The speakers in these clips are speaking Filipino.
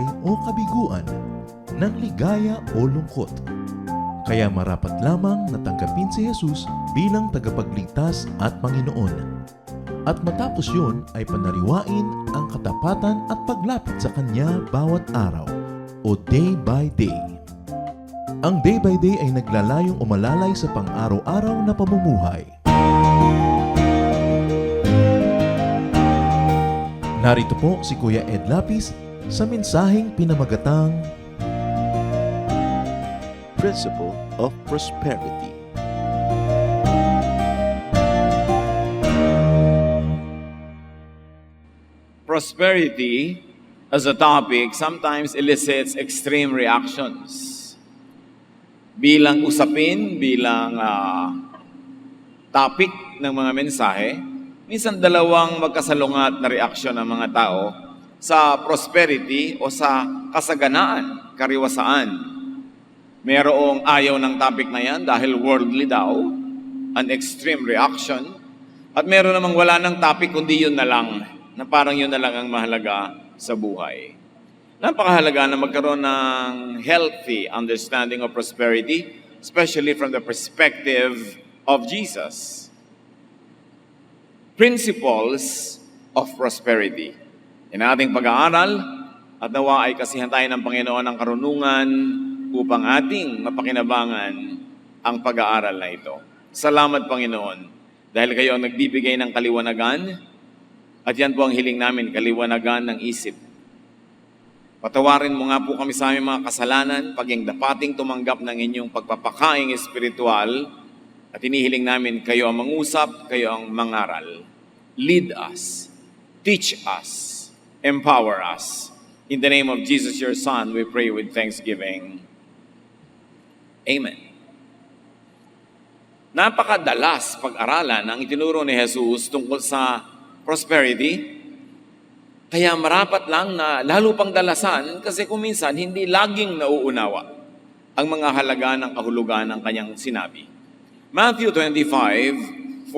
buhay o kabiguan, ng ligaya o lungkot. Kaya marapat lamang na tanggapin si Jesus bilang tagapagligtas at Panginoon. At matapos yun ay panariwain ang katapatan at paglapit sa Kanya bawat araw o day by day. Ang day by day ay naglalayong umalalay sa pang-araw-araw na pamumuhay. Narito po si Kuya Ed Lapis sa mensaheng pinamagatang Principle of Prosperity. Prosperity as a topic sometimes elicits extreme reactions. Bilang usapin, bilang topic ng mga mensahe, minsan dalawang magkasalungat na reaksyon ng mga tao sa prosperity o sa kasaganaan, kariwasaan. Merong ayaw ng topic na yan dahil worldly daw, an extreme reaction. At meron namang wala ng topic kundi yun na lang, na parang yun na lang ang mahalaga sa buhay. Napakahalaga na magkaroon ng healthy understanding of prosperity, especially from the perspective of Jesus. Principles of prosperity. Yan ating pag-aaral at nawa ay kasihan tayo ng Panginoon ng karunungan upang ating mapakinabangan ang pag-aaral na ito. Salamat, Panginoon, dahil kayo ang nagbibigay ng kaliwanagan at yan po ang hiling namin, kaliwanagan ng isip. Patawarin mo nga po kami sa aming mga kasalanan, paging dapating tumanggap ng inyong pagpapakaing espiritual at inihiling namin kayo ang mangusap, kayo ang mangaral. Lead us, teach us, empower us. In the name of Jesus, your Son, we pray with thanksgiving. Amen. Napakadalas pag-aralan ang itinuro ni Jesus tungkol sa prosperity. Kaya marapat lang na lalo pang dalasan kasi kung minsan hindi laging nauunawa ang mga halaga ng kahulugan ng kanyang sinabi. Matthew 25:14-19.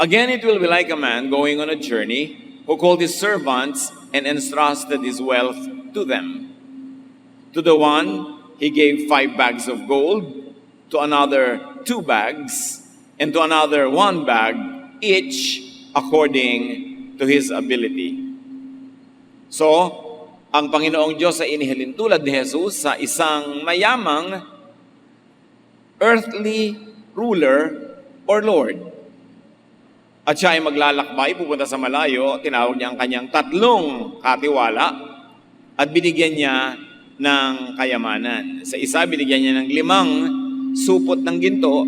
Again, it will be like a man going on a journey who called his servants and entrusted his wealth to them. To the one, he gave 5 bags of gold, to another 2 bags, and to another 1 bag, each according to his ability. So, ang Panginoong Diyos ay inihalin tulad ni Jesus sa isang mayamang earthly ruler or Lord. At siya ay maglalakbay, pupunta sa malayo, tinawag niya ang kanyang 3 katiwala at binigyan niya ng kayamanan. Sa isa, binigyan niya ng 5 supot ng ginto,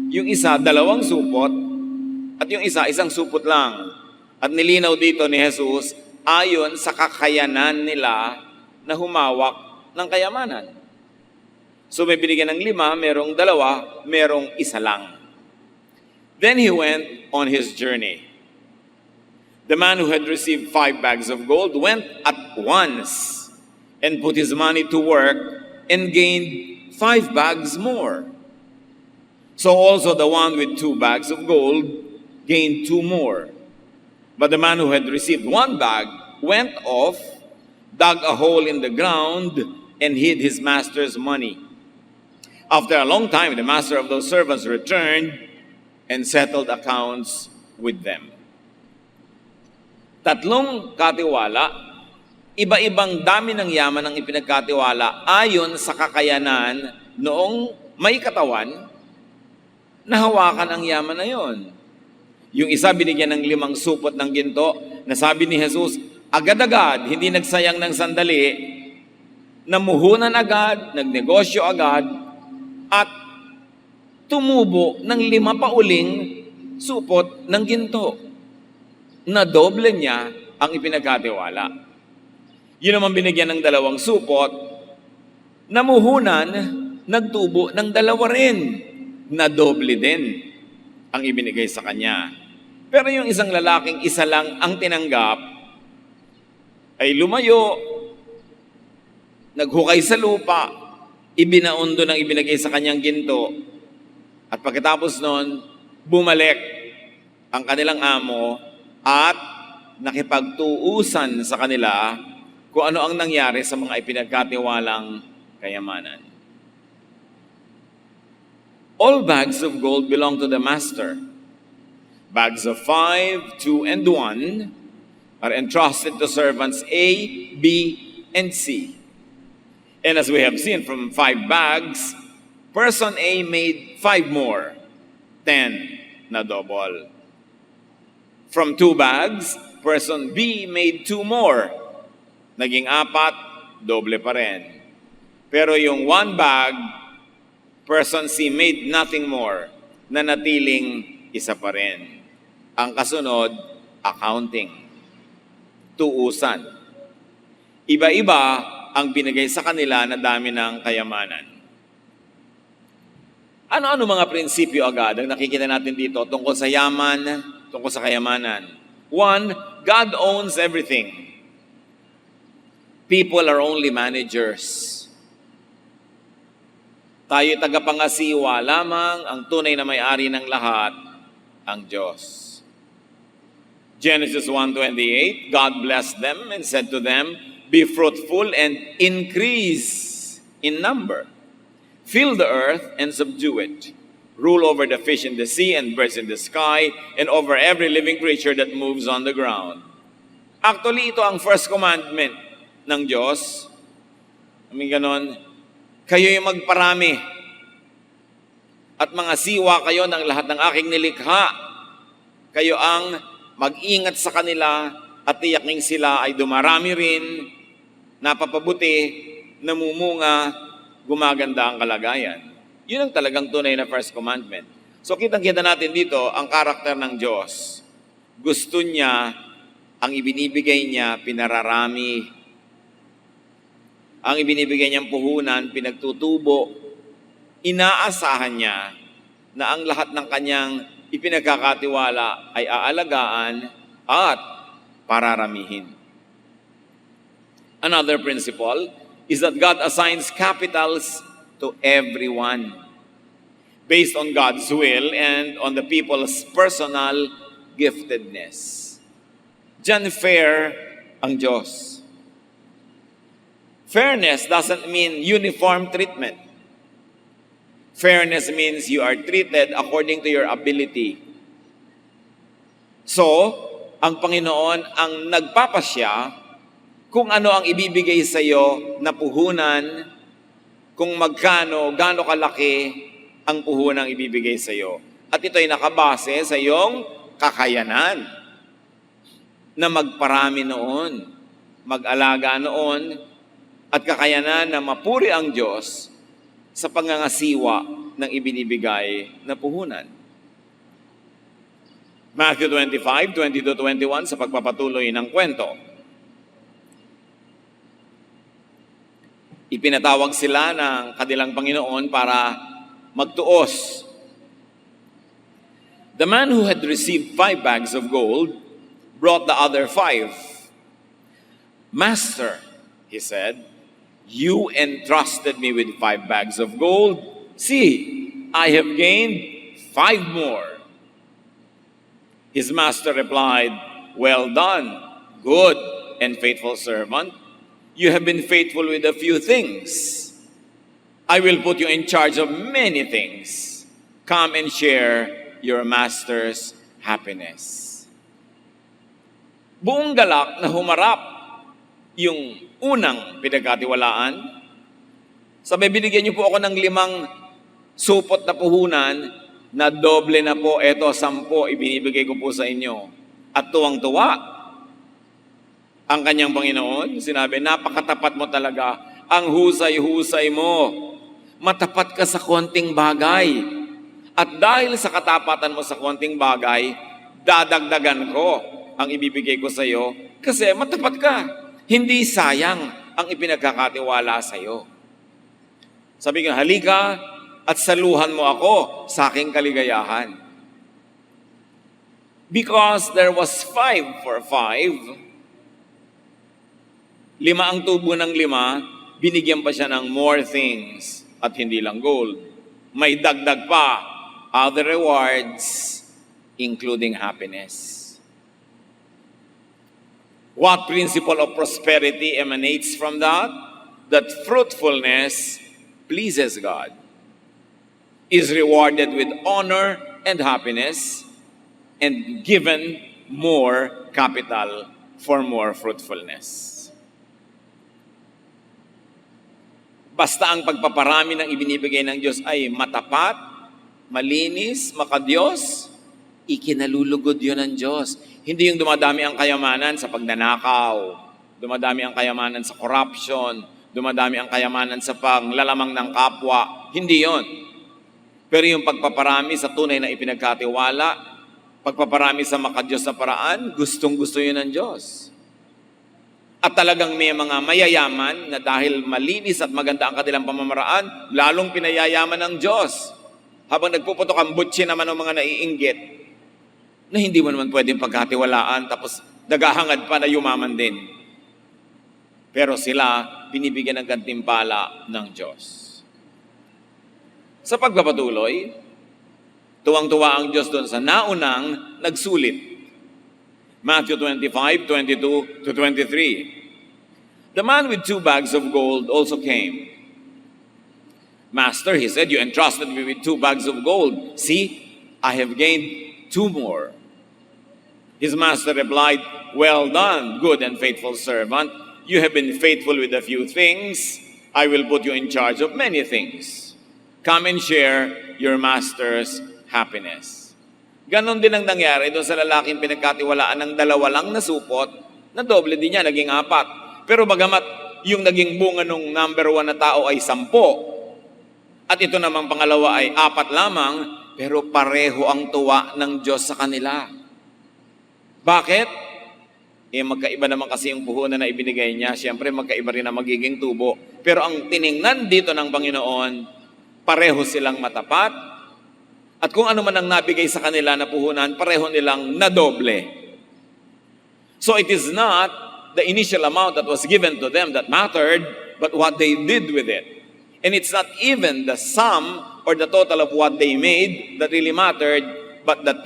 yung isa, 2 supot, at yung isa, 1 supot lang. At nilinaw dito ni Jesus, ayon sa kakayanan nila na humawak ng kayamanan. So may binigyan ng 5, merong 2, merong 1 lang. Then he went on his journey. The man who had received 5 bags of gold went at once and put his money to work and gained 5 bags more. So also the one with 2 bags of gold gained 2 more. But the man who had received 1 bag went off, dug a hole in the ground, and hid his master's money. After a long time, the master of those servants returned and settled accounts with them. 3 katiwala, iba-ibang dami ng yaman ang ipinagkatiwala ayon sa kakayanan noong may katawan na hawakan ang yaman na yon. Yung isa binigyan ng 5 supot ng ginto, na sabi ni Jesus, agad-agad, hindi nagsayang ng sandali, namuhunan agad, nagnegosyo agad, at tumubo ng 5 pa uling supot ng ginto. Na doble niya ang ipinagkatiwala. Yun naman binigyan ng 2 supot, namuhunan, nagtubo ng 2 rin, na doble din ang ibinigay sa kanya. Pero yung isang lalaking 1 lang ang tinanggap, ay lumayo, naghukay sa lupa, ibinaundo ng ibinigay sa kanyang ginto, at pagkatapos nun, bumalik ang kanilang amo at nakipagtuusan sa kanila kung ano ang nangyari sa mga ipinagkatiwalang kayamanan. All bags of gold belong to the master. Bags of 5, 2, and 1 are entrusted to servants A, B, and C. And as we have seen, from 5 bags, person A made 5 more, 10 na double. From 2 bags, person B made 2 more, naging 4, doble pa rin. Pero yung 1 bag, person C made nothing more, nanatiling isa pa rin. Ang kasunod, accounting. Tuusan. Iba-iba ang binigay sa kanila na dami ng kayamanan. Ano-ano mga prinsipyo agad ang nakikita natin dito tungkol sa yaman, tungkol sa kayamanan? 1, God owns everything. People are only managers. Tayo tagapangasiwa lamang, ang tunay na may-ari ng lahat, ang Diyos. Genesis 1:28, God blessed them and said to them, "Be fruitful and increase in number. Fill the earth and subdue it. Rule over the fish in the sea and birds in the sky and over every living creature that moves on the ground." Actually, ito ang first commandment ng Diyos. Ganon, kayo yung magparami at mga siwa kayo ng lahat ng aking nilikha. Kayo ang mag-ingat sa kanila at tiyaking sila ay dumarami rin, napapabuti, namumunga, gumaganda ang kalagayan. Yun ang talagang tunay na first commandment. So kitang-kita natin dito ang karakter ng Diyos. Gusto niya, ang ibinibigay niya, pinararami. Ang ibinibigay niyang puhunan, pinagtutubo. Inaasahan niya na ang lahat ng kanyang ipinagkakatiwala ay aalagaan at pararamihin. Another principle is that God assigns capitals to everyone based on God's will and on the people's personal giftedness. Diyan fair ang Diyos. Fairness doesn't mean uniform treatment. Fairness means you are treated according to your ability. So, ang Panginoon ang nagpapasya kung ano ang ibibigay sa iyo na puhunan, kung magkano, gaano kalaki ang puhunang ibibigay sa iyo. At ito ay nakabase sa iyong kakayanan na magparami noon, mag-alaga noon, at kakayanan na mapuri ang Diyos sa pangangasiwa ng ibinibigay na puhunan. Matthew 25, 20-21 sa pagpapatuloy ng kwento. Ipinatawag sila ng kanilang Panginoon para magtuos. The man who had received 5 bags of gold brought the other 5. "Master," he said, "you entrusted me with 5 bags of gold. See, I have gained 5 more." His master replied, "Well done, good and faithful servant. You have been faithful with a few things. I will put you in charge of many things. Come and share your master's happiness." Buong galak na humarap yung unang pinagkatiwalaan. Sabi, binigyan niyo po ako ng 5 supot na puhunan na doble na po, eto 10 ibinibigay ko po sa inyo. At tuwang-tuwa ang kanyang Panginoon. Sinabi, napakatapat mo talaga. Ang husay-husay mo. Matapat ka sa konting bagay. At dahil sa katapatan mo sa konting bagay, dadagdagan ko ang ibibigay ko sa iyo kasi matapat ka. Hindi sayang ang ipinagkakatiwala sa iyo. Sabi ko, halika at saluhan mo ako sa aking kaligayahan. Because there was 5 for 5, 5 ang tubo ng 5, binigyan pa siya ng more things at hindi lang gold. May dagdag pa, other rewards, including happiness. What principle of prosperity emanates from that? That fruitfulness pleases God, is rewarded with honor and happiness, and given more capital for more fruitfulness. Basta ang pagpaparami ng ibinibigay ng Diyos ay matapat, malinis, makadiyos, ikinalulugod yun ng Diyos. Hindi yung dumadami ang kayamanan sa pagnanakaw, dumadami ang kayamanan sa corruption, dumadami ang kayamanan sa panglalamang ng kapwa. Hindi yon. Pero yung pagpaparami sa tunay na ipinagkatiwala, pagpaparami sa makadiyos na paraan, gustong-gusto yun ng Diyos. At talagang may mga mayayaman na dahil malinis at maganda ang kanilang pamamaraan, lalong pinayayaman ng Diyos. Habang nagpuputok ang butsi naman ng mga naiinggit, na hindi mo naman pwedeng pagkatiwalaan, tapos nagahangad pa na yumaman din. Pero sila, binibigyan ng gantimpala ng Diyos. Sa pagpapatuloy, tuwang-tuwa ang Diyos doon sa naunang nagsulit. Matthew 25:22-23. The man with 2 bags of gold also came. Master, he said, you entrusted me with 2 bags of gold. See, I have gained 2 more. His master replied, well done, good and faithful servant. You have been faithful with a few things. I will put you in charge of many things. Come and share your master's happiness. Ganon din ang nangyari doon sa lalaking pinagkatiwalaan ng 2 lang na supot, na doble din niya, naging 4. Pero bagamat yung naging bunga nung number 1 na tao ay 10, at ito namang pangalawa ay 4 lamang, pero pareho ang tuwa ng Diyos sa kanila. Bakit? Magkaiba naman kasi yung puhunan na ibinigay niya. Siyempre, magkaiba rin ang magiging tubo. Pero ang tiningnan dito ng Panginoon, pareho silang matapat, at kung ano man ang nabigay sa kanila na puhunan, pareho nilang nadoble. So it is not the initial amount that was given to them that mattered, but what they did with it. And it's not even the sum or the total of what they made that really mattered, but the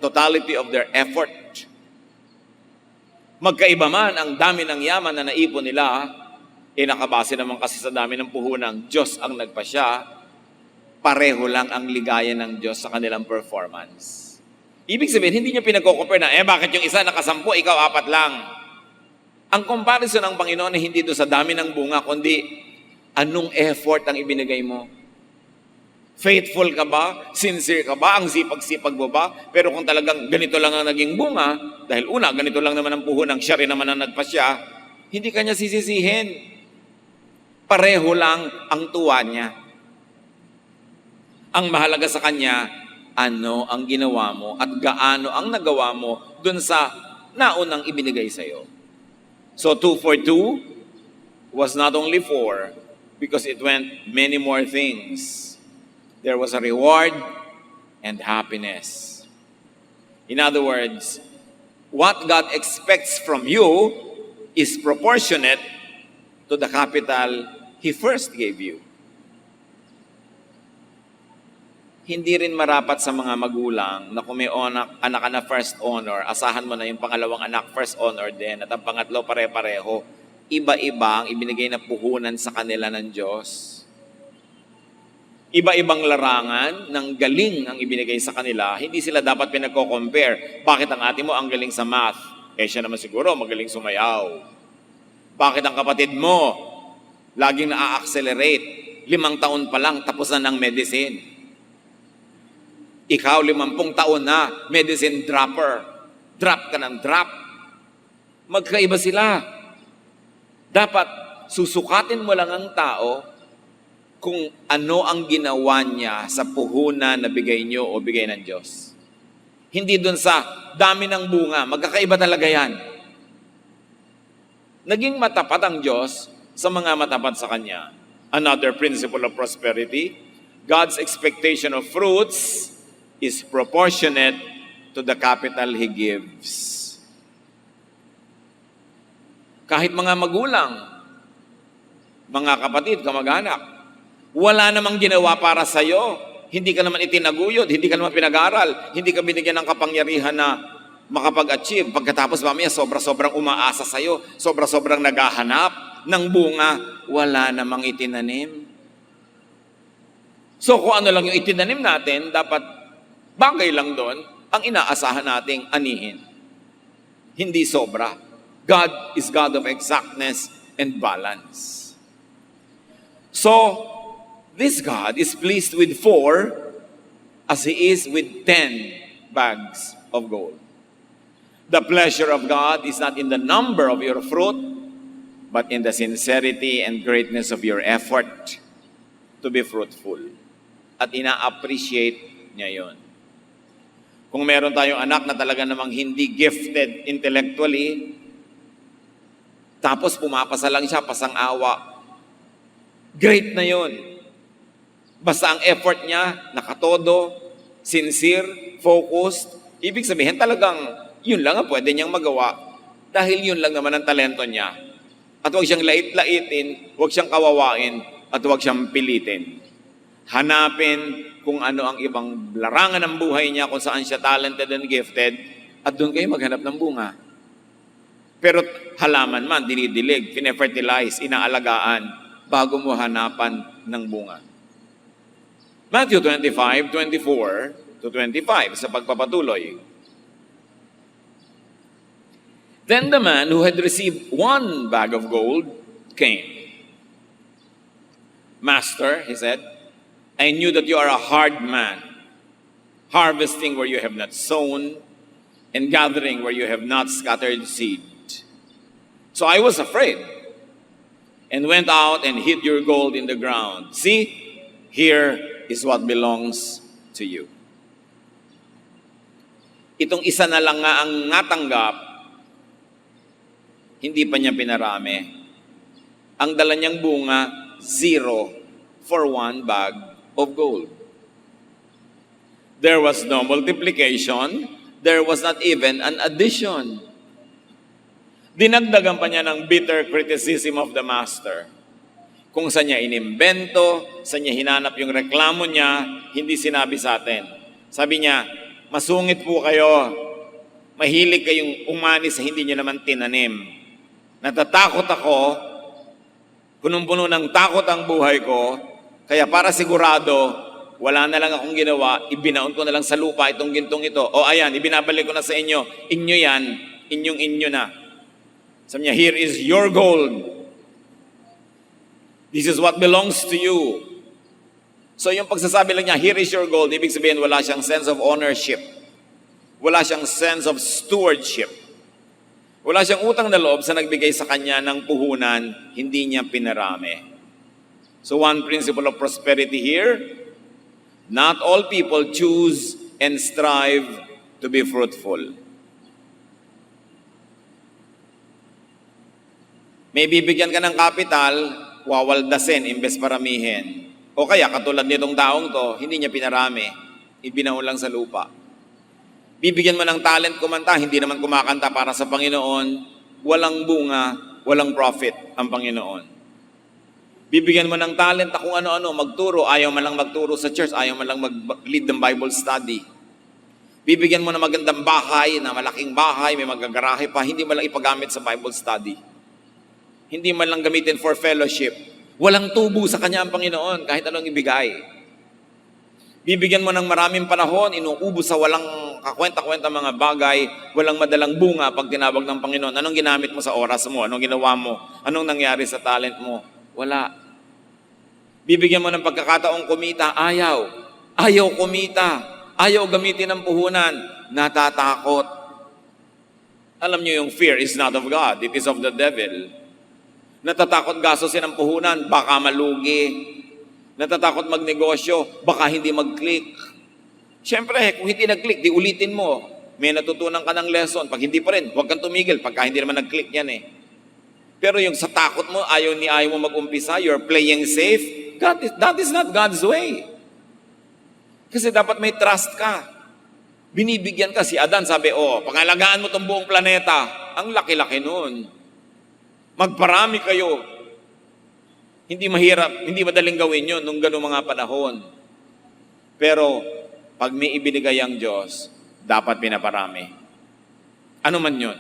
totality of their effort. Magkaiba man ang dami ng yaman na naipon nila, nakabase naman kasi sa dami ng puhunang Diyos ang nagpasya, pareho lang ang ligaya ng Diyos sa kanilang performance. Ibig sabihin, hindi niya pinag-compare na, bakit yung isa naka-10, ikaw 4 lang. Ang comparison ng Panginoon ay hindi doon sa dami ng bunga, kundi anong effort ang ibinigay mo. Faithful ka ba? Sincere ka ba? Ang sipag-sipag mo ba? Pero kung talagang ganito lang ang naging bunga, dahil una, ganito lang naman ang puhunang siya rin naman ang nagpasya, hindi kanya sisisihin. Pareho lang ang tuwa niya. Ang mahalaga sa kanya, ano ang ginawa mo at gaano ang nagawa mo dun sa naunang ibinigay sa iyo. So 2 for 2 was not only 4 because it went many more things. There was a reward and happiness. In other words, what God expects from you is proportionate to the capital He first gave you. Hindi rin marapat sa mga magulang na kung may anak ka na first honor, asahan mo na yung pangalawang anak first honor din, at ang pangatlo pare-pareho. Iba-iba ang ibinigay na puhunan sa kanila ng Diyos. Iba-ibang larangan ng galing ang ibinigay sa kanila. Hindi sila dapat pinagko-compare. Bakit ang ate mo ang galing sa math? Siya naman siguro magaling sumayaw. Bakit ang kapatid mo laging na-accelerate? 5 taon pa lang tapos na ng medicine. Ikaw 50 taon na, medicine dropper. Drop ka ng drop. Magkaiba sila. Dapat susukatin mo lang ang tao kung ano ang ginawa niya sa puhunan na bigay niyo o bigay ng Diyos. Hindi dun sa dami ng bunga. Magkakaiba talaga yan. Naging matapat ang Diyos sa mga matapat sa Kanya. Another principle of prosperity, God's expectation of fruits is proportionate to the capital He gives. Kahit mga magulang, mga kapatid, kamag-anak, wala namang ginawa para sa'yo. Hindi ka naman itinaguyod, hindi ka naman pinag-aral, hindi ka binigyan ng kapangyarihan na makapag-achieve. Pagkatapos mamaya, sobra-sobrang umaasa sa'yo, sobra-sobrang naghahanap ng bunga, wala namang itinanim. So kung ano lang yung itinanim natin, dapat bagay lang doon ang inaasahan nating anihin. Hindi sobra. God is God of exactness and balance. So, this God is pleased with 4 as He is with 10 bags of gold. The pleasure of God is not in the number of your fruit, but in the sincerity and greatness of your effort to be fruitful. At ina-appreciate niya yon. Kung meron tayong anak na talaga namang hindi gifted intellectually, tapos pumapasa lang siya, pasang-awa, great na yon. Basta ang effort niya, nakatodo, sincere, focused, ibig sabihin talagang yun lang ang pwede niyang magawa dahil yun lang naman ang talento niya. At huwag siyang lait-laitin, huwag siyang kawawain, at huwag siyang pilitin. Hanapin kung ano ang ibang larangan ng buhay niya, kung saan siya talented and gifted, at doon kayo maghanap ng bunga. Pero halaman man, dinidilig, pine-fertilize, inaalagaan, bago mo hanapan ng bunga. Matthew 25:24 to 25, sa pagpapatuloy. Then the man who had received 1 bag of gold came. Master, he said, I knew that you are a hard man, harvesting where you have not sown, and gathering where you have not scattered seed. So I was afraid, and went out and hid your gold in the ground. See, here is what belongs to you. Itong isa na lang nga ang natanggap, hindi pa niya pinarami. Ang dala niyang bunga, 0 for 1 bag of gold. There was no multiplication, there was not even an addition. Dinagdagan pa niya ng bitter criticism of the master. Kung saan niya inimbento, saan niya hinanap yung reklamo niya, hindi sinabi sa atin. Sabi niya, masungit po kayo, mahilig kayong umani sa hindi niyo naman tinanim. Natatakot ako, punong-puno ng takot ang buhay ko, kaya para sigurado, wala na lang akong ginawa, ibinaon ko na lang sa lupa itong gintong ito. O ayan, ibinabalik ko na sa inyo, inyo yan, inyong-inyo na. Sabi niya, here is your gold. This is what belongs to you. So yung pagsasabi lang niya, here is your gold, ibig sabihin wala siyang sense of ownership. Wala siyang sense of stewardship. Wala siyang utang na loob sa nagbigay sa kanya ng puhunan, hindi niya pinarami. So one principle of prosperity here, not all people choose and strive to be fruitful. May bibigyan ka ng kapital, wawaldasin imbes paramihin. O kaya katulad nitong taong to, hindi niya pinarami, ibinaon lang sa lupa. Bibigyan mo ng talent kumanta, hindi naman kumakanta para sa Panginoon, walang bunga, walang profit ang Panginoon. Bibigyan mo ng talent na kung ano-ano, magturo, ayaw man lang magturo sa church, ayaw man lang mag-lead ng Bible study. Bibigyan mo ng magandang bahay, na malaking bahay, may magagarahe pa, hindi man lang ipagamit sa Bible study. Hindi man lang gamitin for fellowship. Walang tubo sa kanya ang Panginoon, kahit anong ibigay. Bibigyan mo ng maraming panahon, inuubos sa walang kakwenta-kwenta mga bagay, walang madalang bunga pag tinawag ng Panginoon. Anong ginamit mo sa oras mo? Anong ginawa mo? Anong nangyari sa talent mo? Wala. Bibigyan mo ng pagkakataong kumita, ayaw. Ayaw kumita. Ayaw gamitin ng puhunan. Natatakot. Alam niyo yung fear is not of God, it is of the devil. Natatakot gastusin ang puhunan, baka malugi. Natatakot magnegosyo, baka hindi mag-click. Siyempre, kung hindi nag-click, di ulitin mo. May natutunan ka ng lesson. Pag hindi pa rin, huwag kang tumigil pagka hindi naman nag-click yan eh. Pero yung sa takot mo, ayaw mo mag-umpisa, you're playing safe, that is not God's way. Kasi dapat may trust ka. Binibigyan ka. Si Adan sabi, pangalagaan mo tong buong planeta. Ang laki-laki nun. Magparami kayo. Hindi mahirap, hindi madaling gawin yun nung gano'ng mga panahon. Pero, pag may ibinigay ang Diyos, dapat pinaparami. Ano man yun?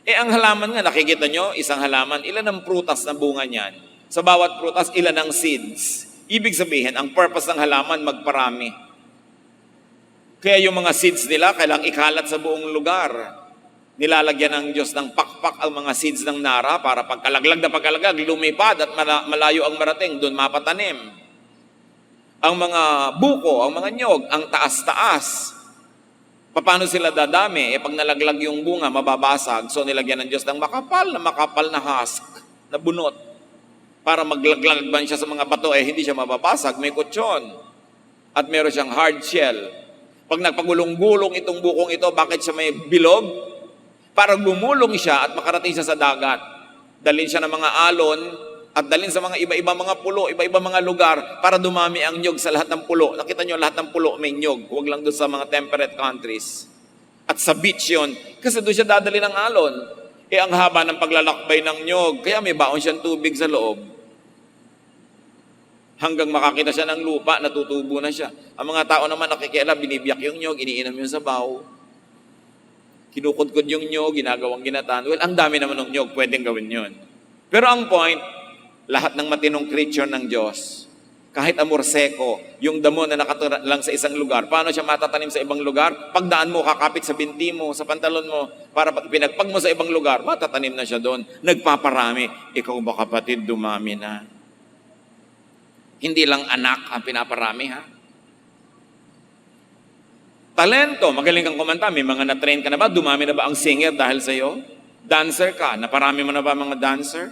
Ang halaman nga, nakikita nyo, isang halaman, ilan ang prutas na bunga niyan? Sa bawat prutas, ilan ang seeds? Ibig sabihin, ang purpose ng halaman, magparami. Kaya yung mga seeds nila, kailangang ikalat sa buong lugar. Nilalagyan ng Diyos ng pakpak ang mga seeds ng nara para pagkalaglag na pagkalaglag, lumipad at malayo ang marating, doon mapatanim. Ang mga buko, ang mga nyog, ang taas-taas. Paano sila dadami? Pag nalaglag yung bunga, mababasag. So nilagyan ng Diyos ng makapal na husk, na bunot. Para maglaglag siya sa mga bato, hindi siya mababasag. May kutsyon. At meron siyang hard shell. Pag nagpagulong-gulong itong bukong ito, bakit siya may bilog? Para gumulong siya at makarating siya sa dagat. Dalhin siya ng mga alon at dalhin sa mga iba-iba mga pulo, iba-iba mga lugar para dumami ang nyog sa lahat ng pulo. Nakita nyo, lahat ng pulo may nyog. Huwag lang doon sa mga temperate countries. At sa beach yun, kasi doon siya dadali ng alon. Ang haba ng paglalakbay ng nyog, kaya may baon siyang tubig sa loob. Hanggang makakita siya ng lupa, natutubo na siya. Ang mga tao naman nakikialam, binibiyak yung nyog, iniinom yung sabaw. Kinukudkod yung nyog, ginagawang ginataan. Well, ang dami naman ng nyog, pwedeng gawin yun. Pero ang point, lahat ng matinong creature ng Diyos, kahit amorseko, yung damo na nakatira lang sa isang lugar, paano siya matatanim sa ibang lugar? Pagdaan mo, kakapit sa binti mo, sa pantalon mo, para pag pinagpag mo sa ibang lugar, matatanim na siya doon. Nagpaparami. Ikaw ba kapatid, dumami na? Hindi lang anak ang pinaparami, ha? Talento, magaling kang kumanta, may mga na-train ka na ba? Dumami na ba ang singer dahil sa iyo? Dancer ka, naparami mo na ba mga dancer?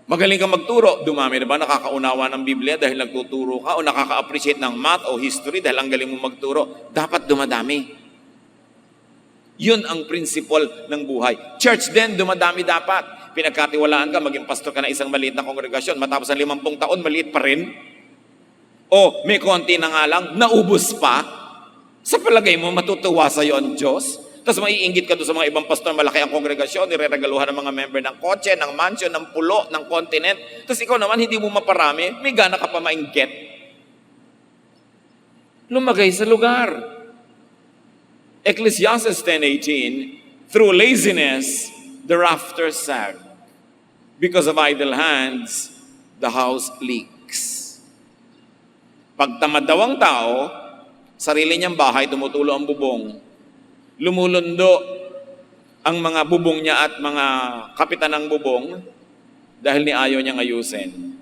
Magaling kang magturo, dumami na ba nakakaunawa ng Biblia dahil nagtuturo ka o nakaka-appreciate ng math o history dahil ang galing mo magturo? Dapat dumadami. Yun ang principle ng buhay. Church din, dumadami dapat. Pinagkatiwalaan ka, maging pastor ka na isang maliit na kongregasyon, matapos ang 50 taon, maliit pa rin. O may konti na nga lang, naubos pa. Sa palagay mo, matutuwa sa iyo ang Diyos? Tapos maiinggit ka doon sa mga ibang pastor, malaki ang kongregasyon, nireregaluhan ng mga member ng kotse, ng mansion, ng pulo, ng continent. Tapos ikaw naman, hindi mo maparami, may gana ka pa mainggit. Lumagay sa lugar. Ecclesiastes 10:18, through laziness, the rafters sag. Because of idle hands, the house leaks. Pag tamad daw ang tao, sarili niyang bahay, tumutulo ang bubong. Lumulundo ang mga bubong niya at mga kapitan ng bubong dahil ni ayaw niyang ayusin.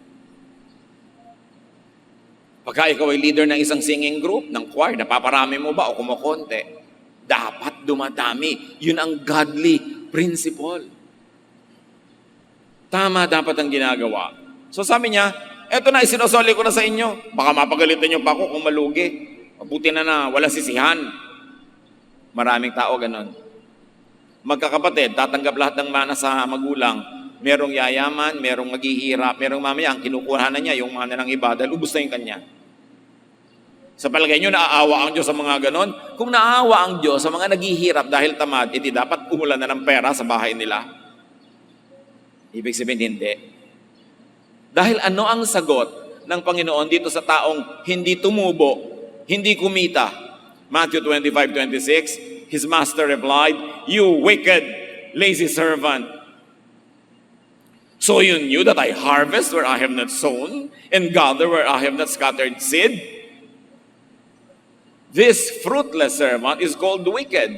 Pagka ikaw ay leader ng isang singing group, ng choir, napaparami mo ba o kumukonte? Dapat dumadami. Yun ang godly principle. Tama dapat ang ginagawa. So sabi niya, eto na, isinusoli ko na sa inyo. Baka mapagalitan niyo pa ako kung malugi. Mabuti na wala sisihan. Maraming tao ganon. Magkakapatid, tatanggap lahat ng mana sa magulang. Merong yayaman, merong maghihirap, merong mamaya, ang kinukuha na niya, yung mana ng iba, dahil ubos na yung kanya. Sa palagay nyo, naaawa ang Diyos sa mga ganon? Kung naaawa ang Diyos sa mga naghihirap dahil tamad, edi dapat umulan na ng pera sa bahay nila. Ibig sabihin, hindi. Dahil ano ang sagot ng Panginoon dito sa taong hindi tumubo, hindi kumita? Matthew 25:26, his master replied, "You wicked, lazy servant. So you knew that I harvest where I have not sown, and gather where I have not scattered seed? This fruitless servant is called wicked."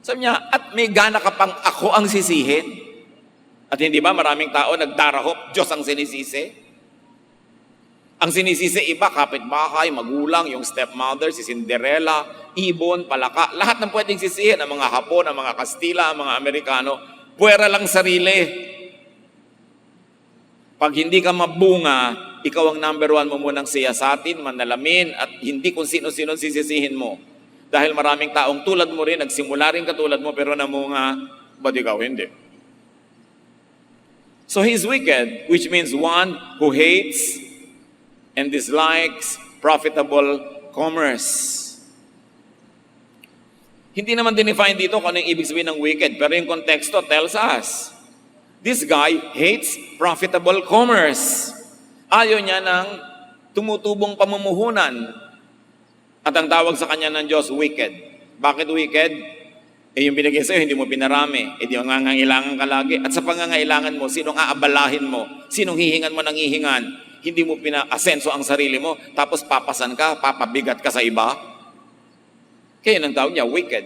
Sabi niya, at may gana ka pang ako ang sisihin. At hindi ba maraming tao nagdarahop, Diyos ang sinisisi? Ang sinisisi iba, kapitbahay, magulang, yung stepmother, si Cinderella, ibon, palaka, lahat ng pwedeng sisihin, ang mga Hapon, ang mga Kastila, ang mga Amerikano, puwera lang sarili. Pag hindi ka mabunga, ikaw ang number 1 mo munang siyasatin, manalamin, at hindi kung sino-sino sisisihin mo. Dahil maraming taong tulad mo rin, nagsimula rin katulad mo, pero namunga, ba't ikaw hindi? So he's wicked, which means one who hates and dislikes profitable commerce. Hindi naman dinefine dito kung ano yung ibig sabihin ng wicked, pero yung konteksto tells us, this guy hates profitable commerce. Ayaw niya ng tumutubong pamumuhunan. At ang tawag sa kanya ng Diyos, wicked. Bakit wicked? yung binigay sa'yo, hindi mo pinarami. Di mangangailangan ka lagi. At sa pangangailangan mo, sinong aabalahin mo? Sinong hihingan mo ng hihingan? Hindi mo pina-asenso ang sarili mo, tapos papasan ka, papabigat ka sa iba. Kaya nang tawag niya, wicked.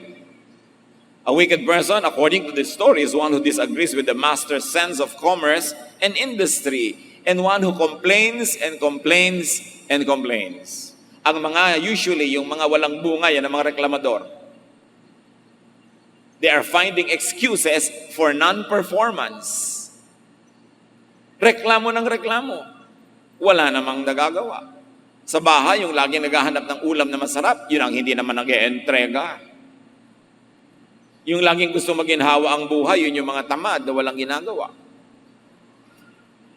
A wicked person, according to this story, is one who disagrees with the master's sense of commerce and industry, and one who complains and complains and complains. Ang mga, usually, yung mga walang bunga, yan ang mga reklamador. They are finding excuses for non-performance. Reklamo ng reklamo. Wala namang nagagawa. Sa bahay, yung laging naghahanap ng ulam na masarap, yun ang hindi naman nag-e-entrega. Yung laging gusto maginhawa ang buhay, yun yung mga tamad na walang ginagawa.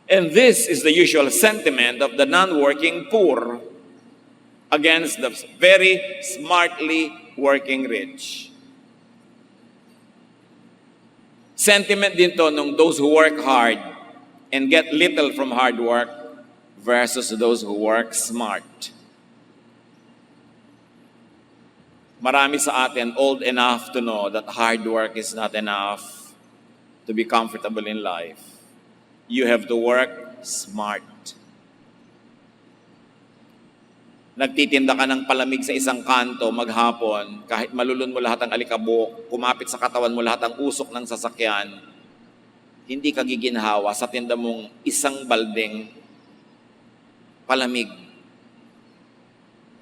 And this is the usual sentiment of the non-working poor against the very smartly working rich. Sentiment din to nung those who work hard and get little from hard work versus those who work smart. Marami sa atin old enough to know that hard work is not enough to be comfortable in life. You have to work smart. Nagtitinda ka ng palamig sa isang kanto maghapon, kahit malulun mo lahat ang alikabok, kumapit sa katawan mo lahat ang usok ng sasakyan, hindi ka giginhawa sa tinda mong isang balding palamig.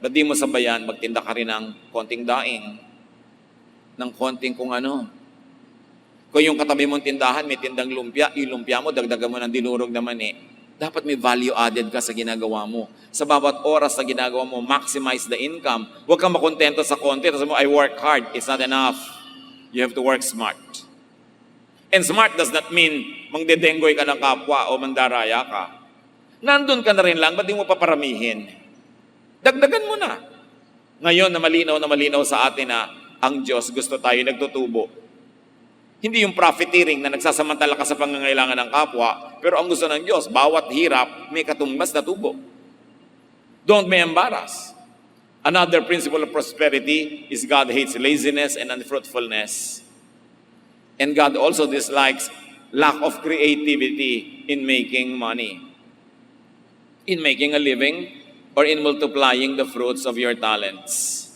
Ba't di mo sabayan, magtinda ka rin ng konting daing, ng konting kung ano. Kung yung katabi mong tindahan, may tindang lumpia, yung lumpia mo, dagdagan mo ng dinurog na mani. Dapat may value added ka sa ginagawa mo. Sa bawat oras na ginagawa mo, maximize the income. Huwag kang makontento sa konti. Tapos mo, I work hard. It's not enough. You have to work smart. And smart does not mean mangdedenggoy ka ng kapwa o mandaraya ka. Nandun ka na rin lang, ba't di mo paparamihin? Dagdagan mo na. Ngayon na malinaw sa atin na ang Diyos gusto tayo nagtutubo. Hindi yung profiteering na nagsasamantala ka sa pangangailangan ng kapwa, pero ang gusto ng Diyos, bawat hirap may katumbas na tubo. Don't be embarrassed. Another principle of prosperity is God hates laziness and unfruitfulness. And God also dislikes lack of creativity in making money, in making a living, or in multiplying the fruits of your talents.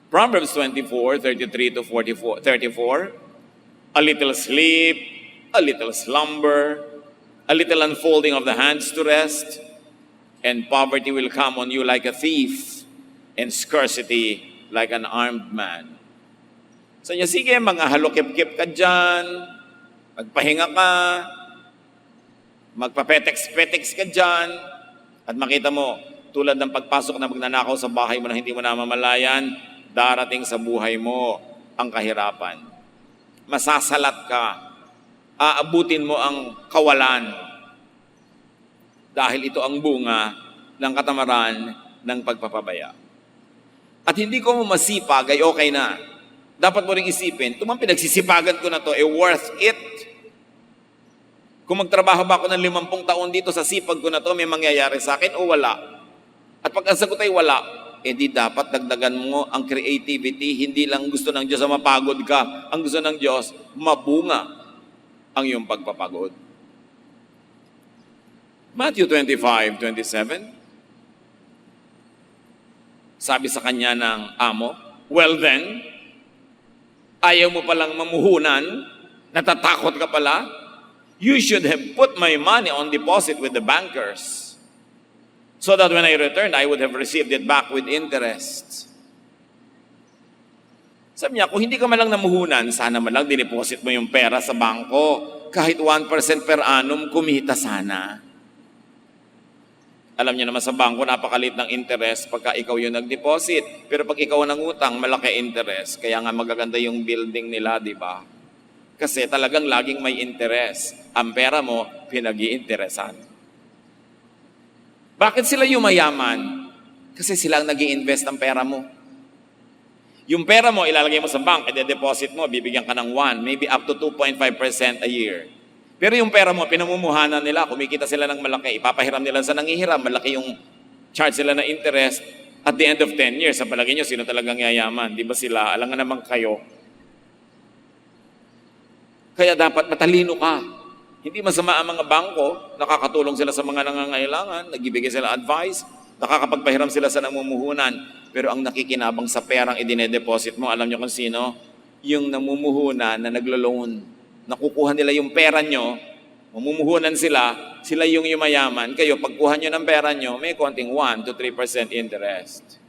Proverbs 24:33 to 34, a little sleep, a little slumber, a little unfolding of the hands to rest, and poverty will come on you like a thief, and scarcity like an armed man. So niya, sige, mga halukip-kip ka dyan, magpahinga ka, magpapetex-petex ka dyan, at makita mo, tulad ng pagpasok na magnanakaw sa bahay mo na hindi mo namamalayan, darating sa buhay mo ang kahirapan. Masasalat ka, aabutin mo ang kawalan dahil ito ang bunga ng katamaran ng pagpapabaya. At hindi ko mo masipag ay okay na. Dapat mo ring isipin, itong pinagsisipagan ko na to, worth it. Kung magtrabaho ba ako ng 50 taon dito sa sipag ko na to, may mangyayari sa akin o wala? At pag ang sagot ay wala, di dapat dagdagan mo ang creativity. Hindi lang gusto ng Diyos na mapagod ka. Ang gusto ng Diyos, mabunga ang iyong pagpapagod. Matthew 25:27. Sabi sa kanya ng amo, well then, ayaw mo palang mamuhunan, natatakot ka pala, you should have put my money on deposit with the bankers, so that when I returned, I would have received it back with interest. Sabi niya, kung hindi ka malang namuhunan, sana malang dineposit mo yung pera sa bangko. Kahit 1% per annum, kumita sana. Alam niyo naman sa bangko, napakalit ng interest pagka ikaw yung nag-deposit. Pero pag ikaw ang utang, malaki interest. Kaya nga magaganda yung building nila, di ba? Kasi talagang laging may interest. Ang pera mo, pinag-iinteresan. Bakit sila yumayaman? Kasi sila ang nag-i-invest ng pera mo. Yung pera mo, ilalagay mo sa bank, i-deposit mo, bibigyan ka ng 1, maybe up to 2.5% a year. Pero yung pera mo, pinamumuhanan nila, kumikita sila ng malaki, ipapahiram nila sa nangihiram, malaki yung charge sila na interest. At the end of 10 years, sa palagay nyo, sino talagang yayaman? Di ba sila? Alam nga naman kayo, Kaya dapat matalino ka. Hindi masama ang mga bangko, nakakatulong sila sa mga nangangailangan, nagbibigay sila advice, nakakapagpahiram sila sa namumuhunan. Pero ang nakikinabang sa perang idine-deposit mo, alam niyo kung sino? Yung namumuhunan na naglo-loan. Nakukuha nila yung pera nyo, mamumuhunan sila, sila yung yumayaman. Kayo, pagkuha nyo ng pera nyo, may konting 1 to 3% interest.